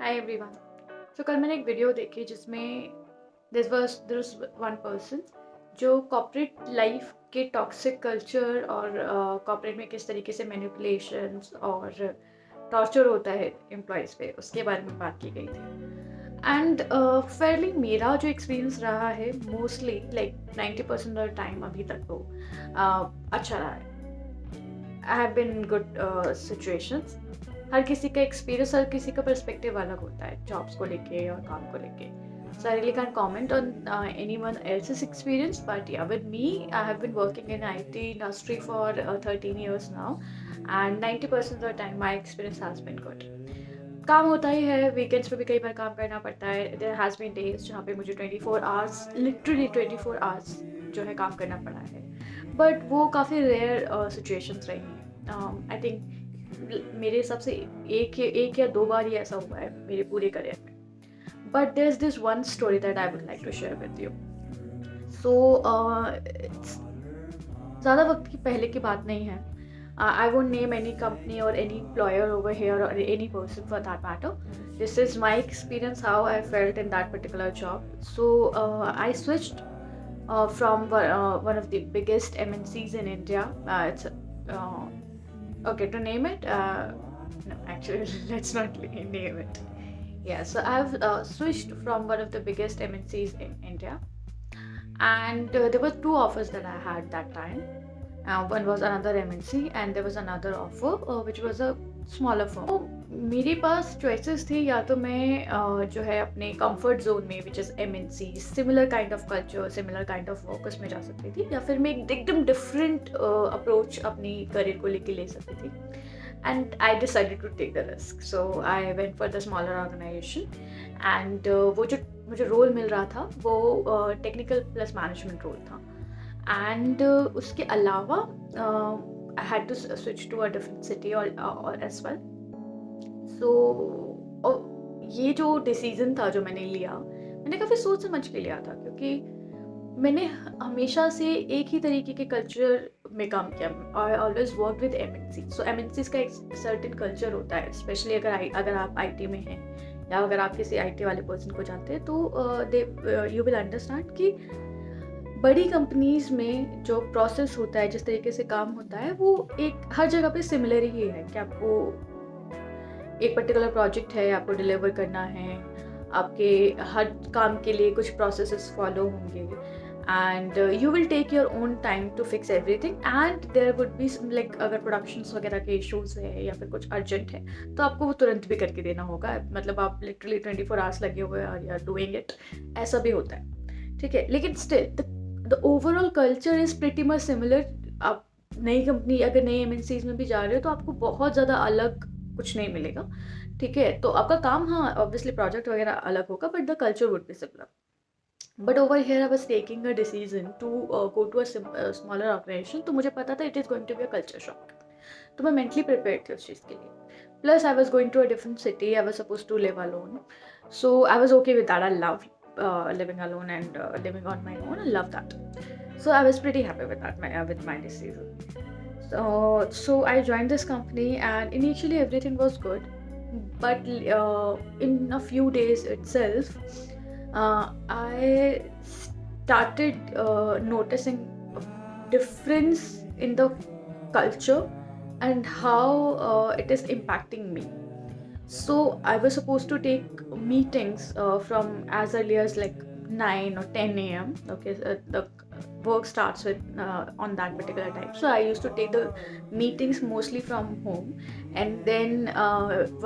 Hi everyone. तो कल मैंने एक वीडियो देखी जिसमें दिस वन पर्सन जो कॉर्पोरेट लाइफ के टॉक्सिक कल्चर और कॉर्पोरेट में किस तरीके से मैनिपुलेशंस और टॉर्चर होता है एम्प्लॉयज़ पे, उसके बारे में बात की गई थी। एंड फेयरली मेरा जो एक्सपीरियंस रहा है मोस्टली लाइक 90% ऑफ टाइम अभी तक तो अच्छा रहा है। I have been good situations. हर किसी का एक्सपीरियंस, हर किसी का पर्सपेक्टिव अलग होता है जॉब्स को लेके और काम को लेके। So I really can't comment on anyone else's experience, but yeah, with me, I have been working in IT industry for 13 years now, and 90% of the time my experience has been good. काम होता ही है, weekends पे भी कई बार काम करना पड़ता है। देयर हैज़ बीन डेज जहाँ पे मुझे 24 आवर्स, लिटरली 24 आवर्स जो है काम करना पड़ा है, बट वो काफ़ी रेयर सिचुएशंस रही हैं। आई थिंक मेरे हिसाब से एक या दो बार ही ऐसा हुआ है मेरे पूरे करियर में। But there is this one story that I would like to share with you. So ज़्यादा वक्त की पहले की बात नहीं है। I won't name any company or any employer over here or any person for that matter. This is my experience, how I felt in that particular job. So I switched from one of the biggest MNCs in India. It's okay to name it. No, actually, let's not name it. Yeah, so I've switched from one of the biggest MNCs in India, and there were two offers that I had that time. One was another MNC and there was another offer which was a smaller firm. तो मेरे पास choices थी, या तो मैं जो है अपने comfort zone में which is MNC, similar kind of culture, similar kind of work उसमें जा सकती थी, या फिर मैं एकदम different approach अपनी career को लेके ले सकती थी. And I decided to take the risk. So I went for the smaller organization and वो जो मुझे रोल मिल रहा था वो टेक्निकल प्लस मैनेजमेंट रोल था। एंड उसके अलावा I had to switch to a different city और एज वेल। सो ये जो डिसीजन था जो मैंने लिया, मैंने काफ़ी सोच समझ के लिया था, क्योंकि मैंने हमेशा से एक ही तरीके के कल्चर में काम किया। I always work with MNC. So MNCs का एक सर्टेन कल्चर होता है, स्पेशली अगर आप आईटी में हैं या अगर आप किसी आईटी वाले पर्सन को जानते हैं तो यू विल अंडरस्टैंड कि बड़ी कंपनीज में जो प्रोसेस होता है, जिस तरीके से काम होता है, वो एक हर जगह पे सिमिलर ही है कि आपको एक पर्टिकुलर प्रोजेक्ट है, आपको डिलीवर करना है, आपके हर काम के लिए कुछ प्रोसेसेस फॉलो होंगे and you will take your own time to fix everything. And there would be like अगर प्रोडक्शंस वगैरह के इश्यूज है या फिर कुछ अर्जेंट है तो आपको वो तुरंत भी करके देना होगा। मतलब आप लिटरली 24 आवर्स लगे हुए और यू आर डूइंग इट, ऐसा भी होता है, ठीक है। लेकिन still the overall culture is pretty much similar. आप नई कंपनी, अगर नई एमएनसीज में भी जा रहे हो तो आपको बहुत ज़्यादा अलग कुछ नहीं मिलेगा, ठीक है। तो आपका काम, हाँ ऑब्वियसली प्रोजेक्ट वगैरह अलग होगा, but the culture would be similar. But over here I was taking a decision to go to a smaller organisation. तो मुझे पता था it is going to be a culture shock, तो मैं मेंटली प्रिपेयर्ड थी उस चीज़ के लिए। Plus I was going to a different city, I was suppose to live alone, so I was okay with that. I love living alone and living on my own. I love that. So I was pretty happy with that, with my decision. So I joined this company and initially everything was good. But in a few days itself, I started noticing a difference in the culture and how it is impacting me. So I was supposed to take meetings from as early as like 9 or 10 a.m. Okay, the work starts with on that particular time. So I used to take the meetings mostly from home, and then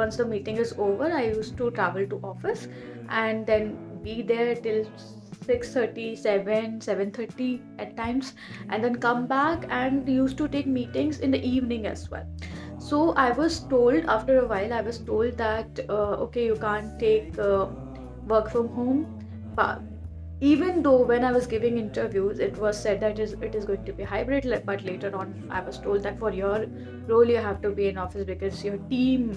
once the meeting is over, I used to travel to office and then be there till 6:30, 7:30 at times, and then come back and used to take meetings in the evening as well. So I was told, after a while, I was told that okay, you can't take work from home. But even though when I was giving interviews, it was said that it is going to be hybrid, but later on, I was told that for your role, you have to be in office because your team,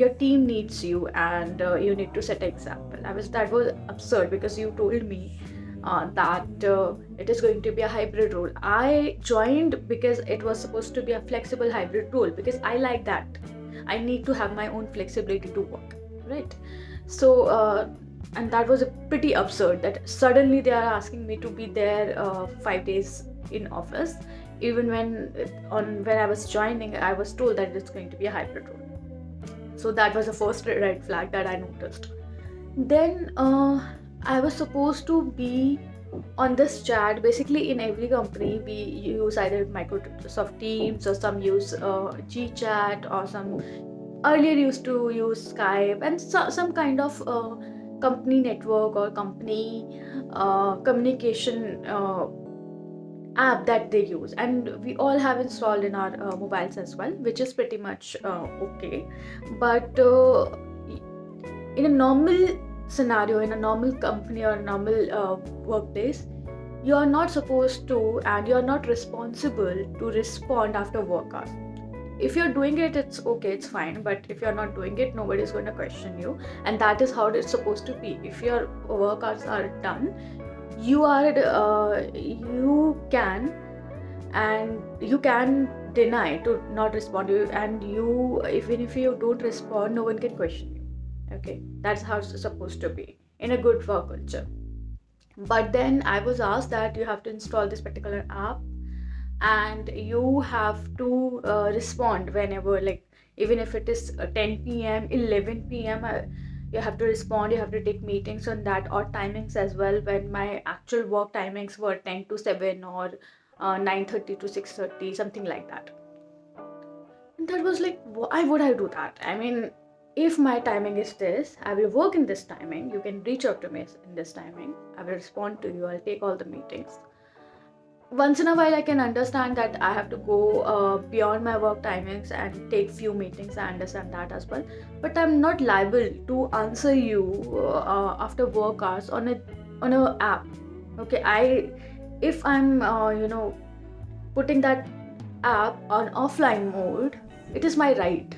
your team needs you, and you need to set an example. That was absurd because you told me that it is going to be a hybrid role. I joined because it was supposed to be a flexible hybrid role because I like that. I need to have my own flexibility to work, right? So and that was a pretty absurd that suddenly they are asking me to be there 5 days in office, even when I was joining I was told that it's going to be a hybrid role. So that was the first red flag that I noticed. Then I was supposed to be on this chat. Basically, in every company, we use either Microsoft Teams or some use GChat, or some earlier used to use Skype, and some kind of company network or company communication app that they use, and we all have installed in our mobiles as well, which is pretty much okay. But in a normal scenario, in a normal company or a normal workplace, you are not supposed to, and you are not responsible to respond after work hours. If you're doing it, it's okay, it's fine. But if you're not doing it, nobody's going to question you, and that is how it's supposed to be. If your work hours are done, you can, and you can deny to not respond to you, and you, even if you don't respond, no one can question you. Okay, that's how it's supposed to be in a good work culture. But then I was asked that you have to install this particular app, and you have to respond whenever, like, even if it is 10 p.m, 11 p.m, you have to respond. You have to take meetings on that, or timings as well, when my actual work timings were 10 to 7 or 9:30 to 6:30, something like that. And that was like, why would I do that? I mean, if my timing is this, I will work in this timing, you can reach out to me in this timing, I will respond to you, I'll take all the meetings. Once in a while I can understand that I have to go beyond my work timings and take few meetings. I understand that as well, but I'm not liable to answer you after work hours on a app. Okay, if I'm putting that app on offline mode, it is my right.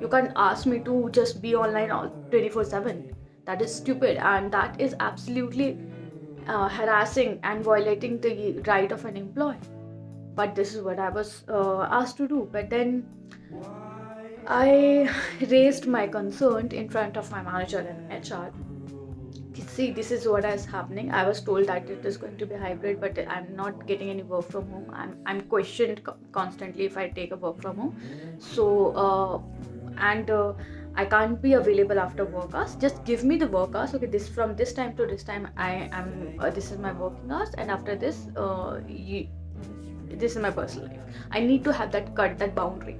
You can't ask me to just be online all 24/7. That is stupid, and that is absolutely harassing and violating the right of an employee. But this is what I was asked to do. But then I raised my concern in front of my manager and HR. See, this is what is happening. I was told that it is going to be hybrid, but I'm not getting any work from home. I'm questioned constantly if I take a work from home. So and I can't be available after work hours. Just give me the work hours. Okay, this from this time to this time I am. This is my working hours, and after this, this is my personal life. I need to have that boundary.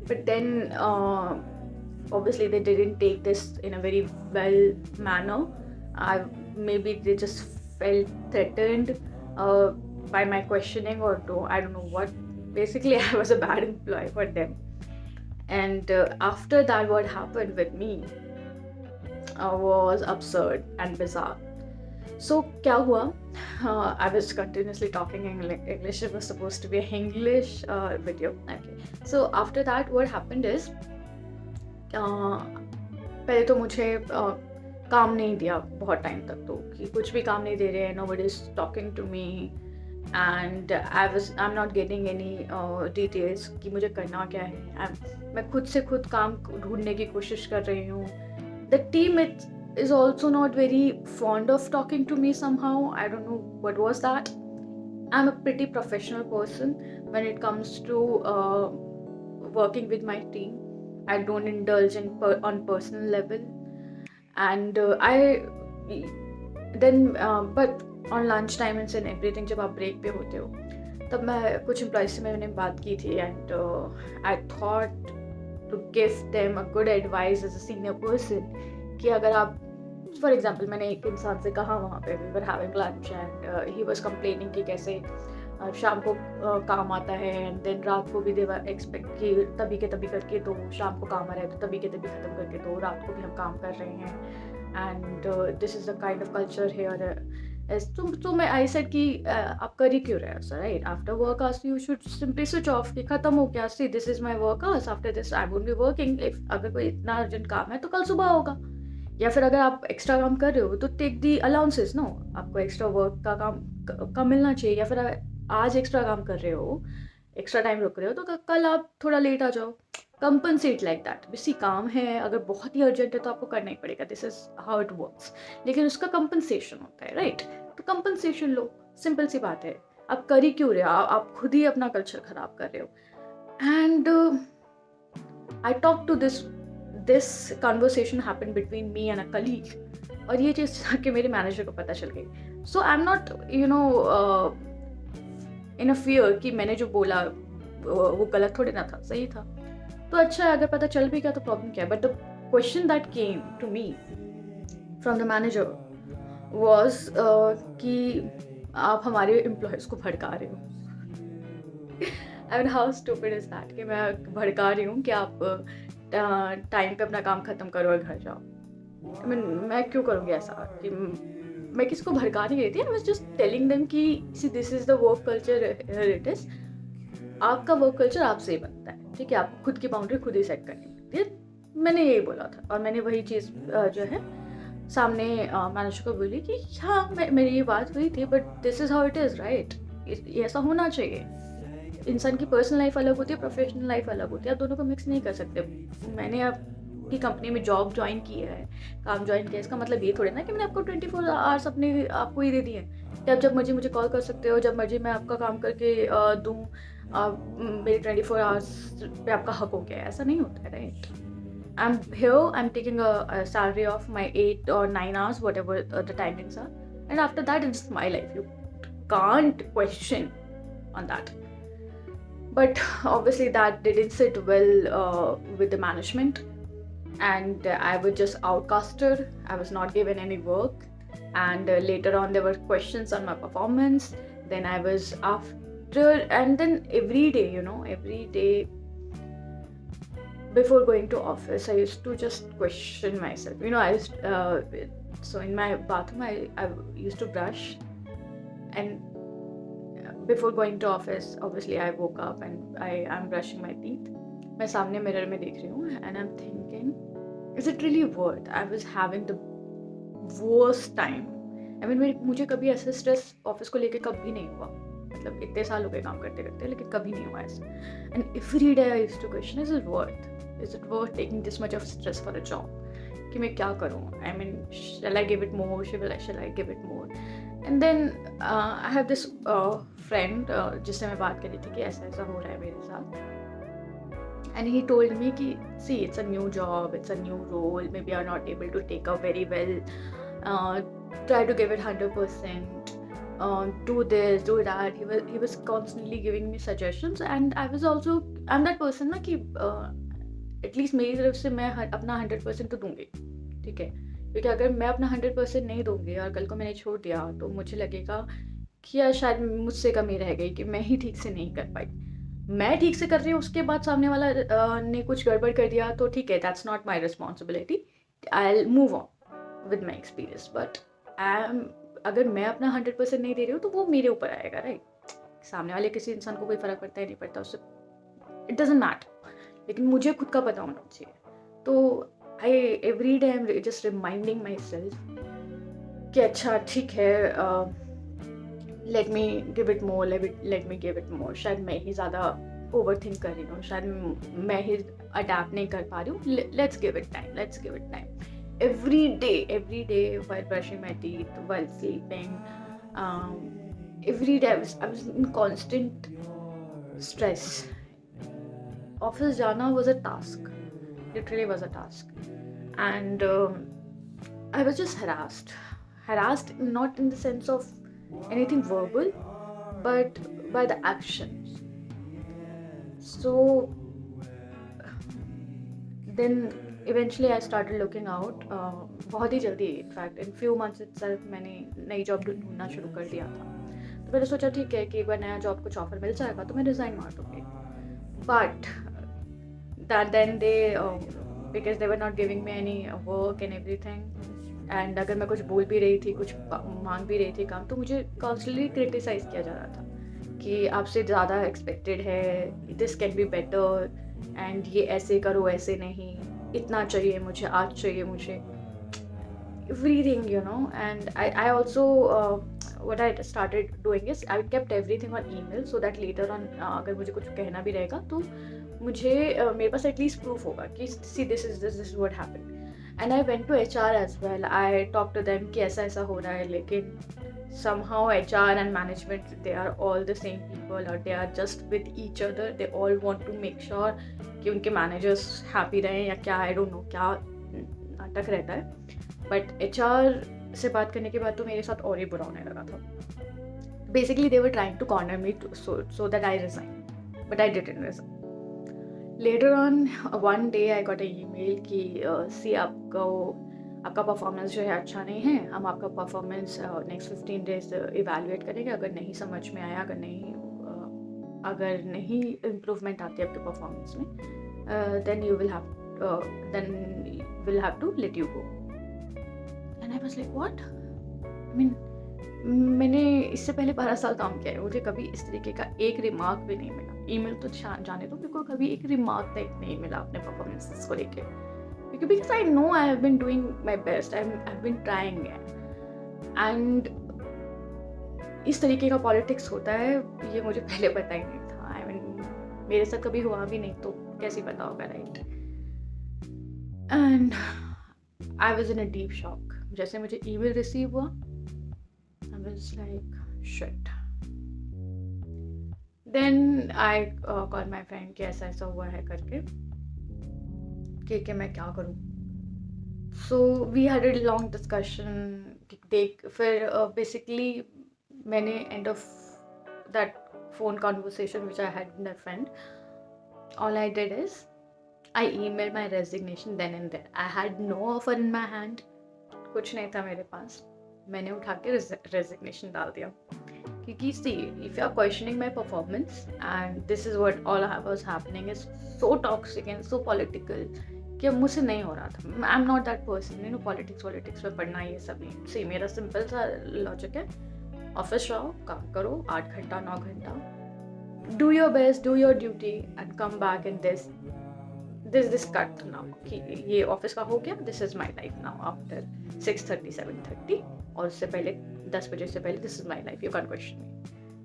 But then obviously they didn't take this in a very well manner. Maybe they just felt threatened by my questioning, or no, I don't know what. Basically, I was a bad employee for them. And after that, what happened with me was absurd and bizarre. So, क्या हुआ? I was continuously talking English. It was supposed to be an English video. Okay. So after that, what happened is, पहले तो मुझे काम नहीं दिया बहुत time तक, तो कि कुछ भी काम नहीं दे रहे हैं. Nobody is talking to me, and I'm not getting any details कि मुझे करना क्या है. मैं खुद से खुद काम ढूंढने की कोशिश कर रही हूँ. The team is also not very fond of talking to me somehow. I don't know what was that. I'm a pretty professional person when it comes to working with my team. I don't indulge on personal level. And but on lunch timings and everything, जब आप break पे होते हो, तब मैं कुछ employees से मैंने बात की थी, and I thought to give them a good advice as a senior person कि अगर आप, for example, मैंने एक इंसान से कहा वहाँ पे, we were having lunch, and he was complaining कि कैसे शाम को काम आता है, and then रात को भी they were expect कि तभी के तभी करके दो, शाम को काम आ रहा है तो तभी के तभी ख़त्म करके दो, रात को भी हम काम कर रहे हैं, and this is the kind of culture here. तो मैं I said कि आप कर ही क्यों रहे हो sir, right? After work hours you should simply switch off कि ख़त्म हो गया. See, this is my work hours. After this I won't be working. If अगर कोई इतना अर्जेंट काम है तो कल सुबह होगा, या फिर अगर आप एक्स्ट्रा काम कर रहे हो तो टेक दी अलाउंसेस. नो, आपको एक्स्ट्रा वर्क का काम का मिलना चाहिए. या फिर आज एक्स्ट्रा काम कर रहे हो, एक्स्ट्रा टाइम रुक रहे हो, तो कल आप थोड़ा लेट आ जाओ, कंपनसेट लाइक दैट। बेसी काम है, अगर बहुत ही अर्जेंट है तो आपको करना ही पड़ेगा, this is how it works, लेकिन उसका कंपनसेशन होता है, राइट? तो कंपनसेशन लो, सिंपल सी बात है। आप कर ही क्यों रहे हो? आप खुद ही अपना कल्चर खराब कर रहे हो। And I talk to this conversation happen between me and a colleague, और ये चीज़ जाके मेरे मैनेजर को पता चल गई। So I am not in a fear कि मैंने जो बोला वो गलत थोड़ी ना था, सही था। तो अच्छा है, अगर पता चल भी गया तो प्रॉब्लम क्या है? But the question that came to me from the manager was कि आप हमारे एम्प्लॉयज़ को भड़का रहे हो। I mean how stupid is that कि मैं भड़का रही हूँ कि आप टाइम पे अपना काम खत्म करो और घर जाओ। आई मीन मैं क्यों करूँगी ऐसा कि मैं किसको भड़का नहीं रही थी। I was just telling them कि see this is the work culture it is. आपका वर्क कल्चर आपसे ही बनता है, ठीक है? आपको खुद की बाउंड्री खुद ही सेट करनी होती है। मैंने यही बोला था और मैंने वही चीज़ जो है सामने मैनेजर को बोली कि हाँ मेरी ये बात हुई थी, but this is how it is, right? ऐसा होना चाहिए। इंसान की पर्सनल लाइफ अलग होती है, प्रोफेशनल लाइफ अलग होती है, आप दोनों को मिक्स नहीं कर सकते। मैंने आपकी कंपनी में जॉब ज्वाइन की है, काम ज्वाइन किया, इसका मतलब ये थोड़ी ना कि मैंने आपको 24 आवर्स अपने आपको ही दे दिए कि आप जब मर्जी मुझे कॉल कर सकते हो, जब मर्जी मैं आपका काम करके दूँ, मेरे 24 आवर्स पे आपका हक हो गया है। ऐसा नहीं होता है, right? I'm here, I'm taking a salary of my 8 or 9 hours, whatever the timings are. And after that, it's my life. You can't question on that. But obviously, that didn't sit well with the management. And I was just outcasted. I was not given any work. And later on, there were questions on my performance. Then I was after, and then every day, every day, before going to office, I used to just question myself. I used so in my bathroom I used to brush, and before going to office, obviously I woke up and I'm brushing my teeth. मैं सामने mirror में देख रही हूँ and I'm thinking, is it really worth? I was having the worst time. I mean मुझे कभी ऐसा stress office को लेके कभी नहीं हुआ, मतलब इतने साल हो गए काम करते करते, लेकिन कभी नहीं हुआ ऐसा। And every day I used to question, is it worth taking this much of stress for a job? कि मैं क्या करूँ? I mean, shall I give it more? Shall I give it more? And then I have this friend जिससे मैं बात कर रही थी कि ऐसा ऐसा हो रहा है मेरे साथ. And he told me कि see, it's a new job, it's a new role, maybe you're not able to take up very well, try to give it 100%, do this, do that. He was constantly giving me suggestions, and I'm that person ना कि at least मेरी तरफ से मैं अपना 100% तो दूंगी, ठीक है? क्योंकि अगर मैं अपना 100% नहीं दूंगी और कल को मैंने छोड़ दिया तो मुझे लगेगा कि यार शायद मुझसे कमी रह गई कि मैं ही ठीक से नहीं कर पाई। मैं ठीक से कर रही हूँ, उसके बाद सामने वाला ने कुछ गड़बड़ कर दिया तो ठीक है, that's not my responsibility, I will move on with my experience. But अगर मैं अपना 100% नहीं दे रही हूँ तो वो मेरे ऊपर आएगा, राइट? सामने वाले किसी इंसान को कोई फ़र्क पड़ता है नहीं पड़ता, उससे इट डजंट मैटर, लेकिन मुझे खुद का पता होना चाहिए। तो I every day I am just reminding myself कि अच्छा ठीक है, let me give it more, let me give it more. शायद मैं ही ज़्यादा ओवर थिंक कर रही हूँ, शायद मैं ही अडेप्ट नहीं कर पा रही हूँ। Let's give it time. Every day while brushing my teeth, while sleeping, every day I was in constant stress. Office jana was a task, literally was a task, and I was just harassed not in the sense of anything verbal, but by the actions. So then eventually I started looking out, बहुत ही जल्दी, in fact in few months itself मैंने नई job ढूंढना शुरू कर दिया था। तो मैंने सोचा ठीक है कि एक बार नया जॉब कुछ ऑफर मिल जाएगा तो मैं रिज़ाइन मार दूँगी। But then they because they were not giving me any work and everything, and अगर मैं कुछ बोल भी रही थी, कुछ मांग भी रही थी काम, तो मुझे कॉन्स्टेंटली क्रिटिसाइज़ किया जा रहा था कि आपसे ज़्यादा एक्सपेक्टेड है, this can be better, and ये ऐसे करो, ऐसे नहीं, इतना चाहिए मुझे, आज चाहिए मुझे, everything, and I also what I started doing is I kept everything on email so that later on अगर मुझे कुछ कहना भी रहेगा तो मुझे मेरे पास एटलीस्ट प्रूफ होगा कि see this is what happened. And I went to HR as well, I talk to them कि ऐसा ऐसा हो रहा है, लेकिन somehow HR and management, they are all the same people, or they are just with each other, they all want to make sure कि उनके managers happy रहें या क्या, I don't know क्या नाटक रहता है। बट HR से बात करने के बाद तो मेरे साथ और ही बुरा होने लगा था। Basically they were trying to corner me so that I resign, but I didn't resign. Later on one day I got an email कि सी आपका परफॉर्मेंस जो है अच्छा नहीं है, हम आपका परफॉर्मेंस नेक्स्ट 15 डेज इवेलुएट करेंगे, अगर नहीं समझ में आया, अगर नहीं इम्प्रूवमेंट आती है आपके परफॉर्मेंस में, then will have to let you go. And I was like what, I mean मैंने इससे पहले 12 साल काम किया है, मुझे कभी इस तरीके का एक रिमार्क भी नहीं मिला। ईमेल तो जाने दो, बिल्कुल कभी एक रिमार्क तक नहीं मिला अपने परफॉर्मेंसेस को लेके, because I know I have been doing my best, I've been trying it, and इस तरीके का पॉलिटिक्स होता है ये मुझे पहले पता ही नहीं था। I mean, मेरे साथ कभी हुआ भी नहीं तो कैसे पता होगा, right? And I was in a deep shock. जैसे मुझे ईमेल रिसीव हुआ, I was like shit. Then I call my friend कि ऐसा ऐसा हुआ है करके कि मैं क्या करूँ। So we had a long discussion. फिर बेसिकली मैंने end of that phone conversation which I had with my friend, all I did is I emailed my resignation then and there. I had no offer in my hand, कुछ नहीं था मेरे पास। मैंने उठा के resignation डाल दिया, क्योंकि see, if you are questioning my performance and this is what all was happening is so toxic and so political कि अब मुझसे नहीं हो रहा था। आई am not that person, you know, politics में पढ़ना ये सब नहीं। सी, मेरा सिंपल सा लॉजिक है, ऑफिस जाओ, काम करो 8 घंटा 9 घंटा, do your best, do your duty and come back in this cut now कि ये ऑफिस का हो गया, this is my life now after 6:30 7:30, और उससे पहले 10 बजे से पहले this is my life, you can question me,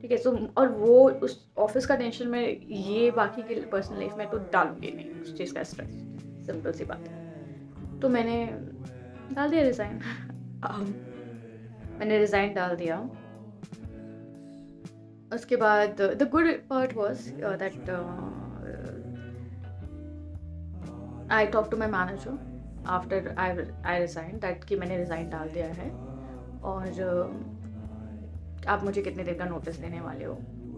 ठीक है। सो और वो उस ऑफिस का टेंशन में ये बाकी की पर्सनल लाइफ में तो डालूंगी नहीं उस चीज़ का स्ट्रेस, सिंपल सी बात है। तो मैंने डाल दिया रिज़ाइन। मैंने रिज़ाइन डाल दिया। उसके बाद the good part was that I talk to my manager after I resign that कि मैंने रिज़ाइन डाल दिया है, और आप मुझे कितने देर का नोटिस देने वाले हो,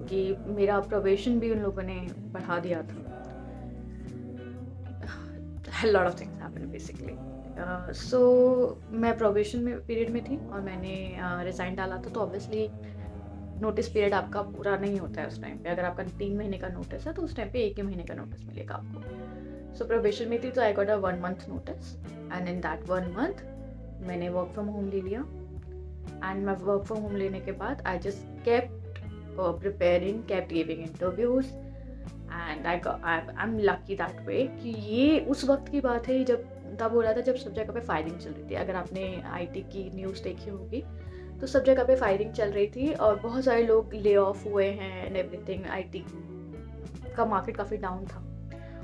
कि मेरा प्रोबेशन भी उन लोगों ने बढ़ा दिया था। A lot of things happened basically. So मैं प्रोबेशन में पीरियड में थी और मैंने रिज़ाइन डाला था, तो ऑब्वियसली नोटिस पीरियड आपका पूरा नहीं होता है उस टाइम पे। अगर आपका 3 महीने का नोटिस है तो उस टाइम पे 1 ही महीने का नोटिस मिलेगा आपको। सो प्रोबेशन में थी तो I got a 1 month notice, and in that 1 month मैंने वर्क फ्रॉम होम ले लिया। एंड मैं वर्क फ्रॉम होम लेने के बाद I just kept preparing, kept giving interviews, and I am lucky that way कि ये उस वक्त की बात है जब तब हो रहा था जब सब जगह पे फायरिंग चल रही थी। अगर आपने आईटी की न्यूज़ देखी होगी तो सब जगह पे फायरिंग चल रही थी और बहुत सारे लोग ले ऑफ हुए हैं एंड एवरीथिंग। आईटी का मार्केट काफ़ी डाउन था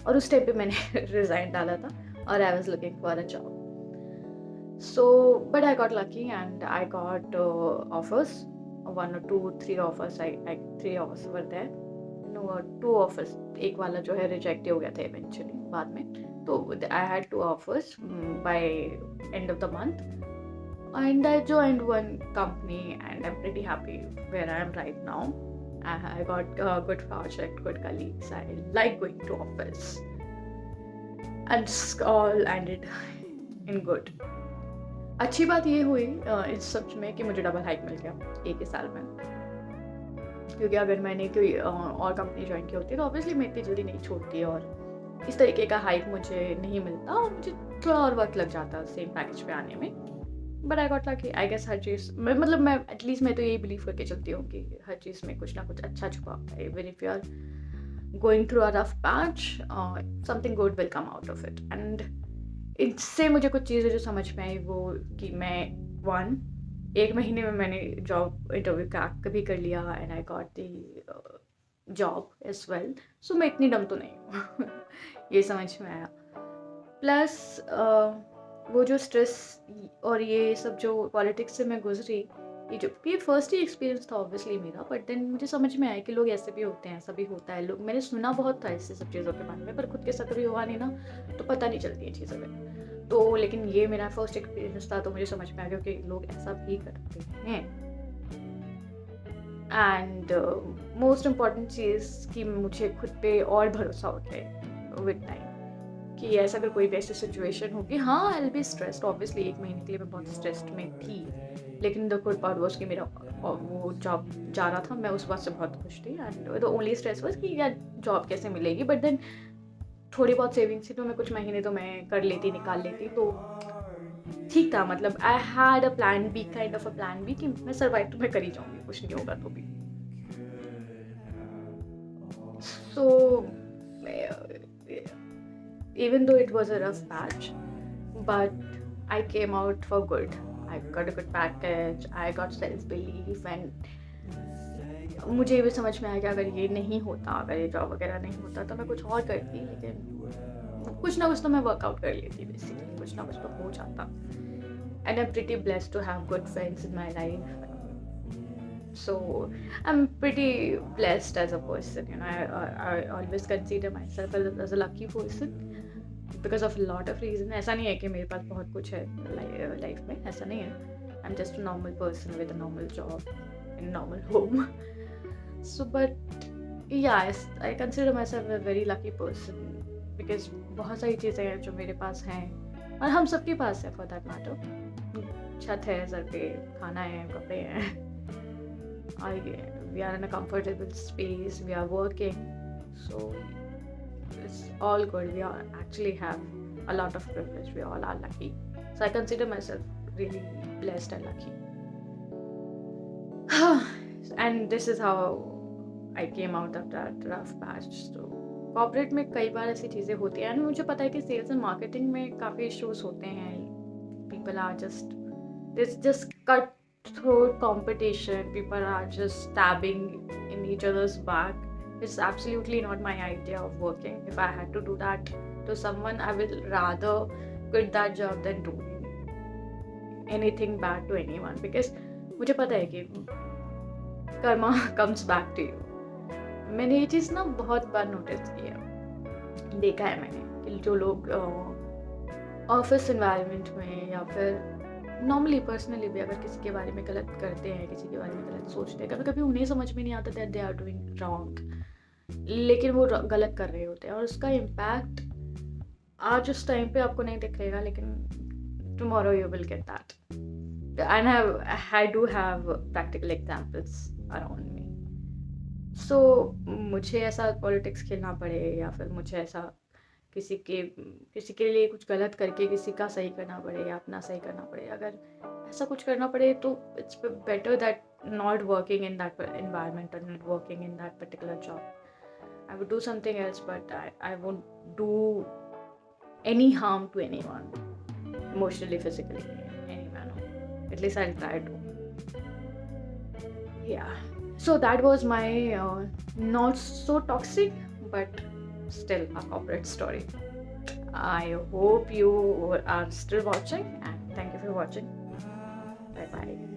और उस टाइम पे मैंने रिज़ाइन डाला था और I was looking for a job. So but I got lucky and I got offers, 1 or 2 3 offers. I 3 offers were there. No, 2 offers. एक वाला जो है रिजेक्ट हो गया था इवेंचुअली बाद में। तो I had 2 offers by end of the month, and I joined one company and I'm pretty happy where I am right now. I got a good project, good colleagues. I like going to office, and all ended in good. अच्छी बात ये हुई इस सब में कि मुझे double hike मिल गया 1 ही साल में, क्योंकि अगर मैंने कोई और कंपनी ज्वाइन की होती तो ऑब्वियसली मैं इतनी जल्दी नहीं छोड़ती और इस तरीके का हाइक मुझे नहीं मिलता और मुझे थोड़ा और वक्त लग जाता सेम पैकेज पे आने में। But I got lucky, I guess. हर चीज़ मतलब मैं एटलीस्ट मैं तो यही बिलीव करके चलती हूँ कि हर चीज़ में कुछ ना कुछ अच्छा छुपा होता है। Even if you are going through a rough patch, something good will come out of it. And इससे मुझे कुछ चीज़ें जो समझ में आई वो कि मैं 1 महीने में मैंने जॉब इंटरव्यू क्रैक भी कर लिया and I got the job as well, so मैं इतनी डम तो नहीं हूँ ये समझ में आया। प्लस वो जो स्ट्रेस और ये सब जो पॉलिटिक्स से मैं गुजरी, ये फर्स्ट ही एक्सपीरियंस था ऑब्वियसली मेरा, बट देन मुझे समझ में आया कि लोग ऐसे भी होते हैं, ऐसा भी होता है। लोग, मैंने सुना बहुत था इससे सब चीज़ों के बारे में, पर खुद के साथ कभी हुआ नहीं ना, तो पता नहीं चलती है चीज़ों में। तो लेकिन ये मेरा फर्स्ट एक्सपीरियंस था, तो मुझे समझ में आ गया कि लोग ऐसा भी करते हैं। एंड मोस्ट इम्पॉर्टेंट चीज़ कि मुझे खुद पे और भरोसा होता है विद टाइम, कि ऐसा अगर कोई भी ऐसी सिचुएशन होगी, हाँ I will be stressed obviously. 1 महीने के लिए मैं बहुत स्ट्रेस्ड में थी, लेकिन द गुड पार्ट वाज कि मेरा वो जॉब जा रहा था, मैं उस बात से बहुत खुश थी। And the only stress was कि यार जॉब कैसे मिलेगी, बट देन थोड़ी बहुत सेविंग्स थी, तो मैं कुछ महीने तो मैं कर लेती, निकाल लेती, तो ठीक था। मतलब I had a plan B, kind of a plan B, कि मैं सर्वाइव तो मैं कर ही जाऊंगी, कुछ नहीं होगा तो भी। So, even though it was a rough patch, but I came out for good. I got a good package, I got self-belief, and मुझे ये भी समझ में आया कि अगर ये नहीं होता, अगर ये जॉब वगैरह नहीं होता, तो मैं कुछ और करती, लेकिन कुछ ना कुछ तो मैं वर्कआउट कर लेती बेसिकली, कुछ ना कुछ तो हो जाता। And I am pretty blessed to have good friends in my life. So I'm pretty blessed as a person. I always consider myself as a lucky person because of a lot of reasons. ऐसा नहीं है कि मेरे पास बहुत कुछ है life में, ऐसा नहीं है. I'm just a normal person with a normal job in a normal home. So, but yeah, I consider myself a very lucky person because बहुत सारी चीज़ें हैं जो मेरे पास हैं और हम सबके पास है for that matter. छत है, सर पे खाना है, कपड़े हैं. We are in a comfortable space, we are working, so it's all good. We are actually have a lot of privilege, we all are lucky. So I consider myself really blessed and lucky. And this is how I came out of that rough patch. So corporate में कई बार ऐसी चीज़ें होती हैं, मुझे पता है कि सेल्स एंड मार्केटिंग में काफ़ी इश्यूज होते हैं. People are just cut through competition, people are just stabbing in each other's back. It's absolutely not my idea of working. If I had to do that to someone, I will rather quit that job than do anything bad to anyone, because मुझे पता है कि karma comes back to you. मैंने ये चीज़ ना बहुत बार notice की है, देखा है मैंने कि जो लोग ऑफिस एनवायरनमेंट में या फिर नॉर्मली पर्सनली भी अगर किसी के बारे में गलत करते हैं, किसी के बारे में गलत सोचते हैं, कभी कभी उन्हें समझ में नहीं आता that they are doing wrong, लेकिन वो गलत कर रहे होते हैं और उसका इम्पैक्ट आज उस टाइम पे आपको नहीं दिखेगा, लेकिन tomorrow you will get that. And I do have practical examples around me. So मुझे ऐसा पॉलिटिक्स खेलना पड़े या फिर मुझे ऐसा किसी के लिए कुछ गलत करके किसी का सही करना पड़े या अपना सही करना पड़े, अगर ऐसा कुछ करना पड़े तो it's better that not working in that environment और not working in that particular job. I would do something else, but I won't do any harm to anyone, emotionally, physically, in any manner. At least I'll try to. Yeah. So that was my not so toxic, but still a corporate story. I hope you are still watching, and thank you for watching. Bye bye.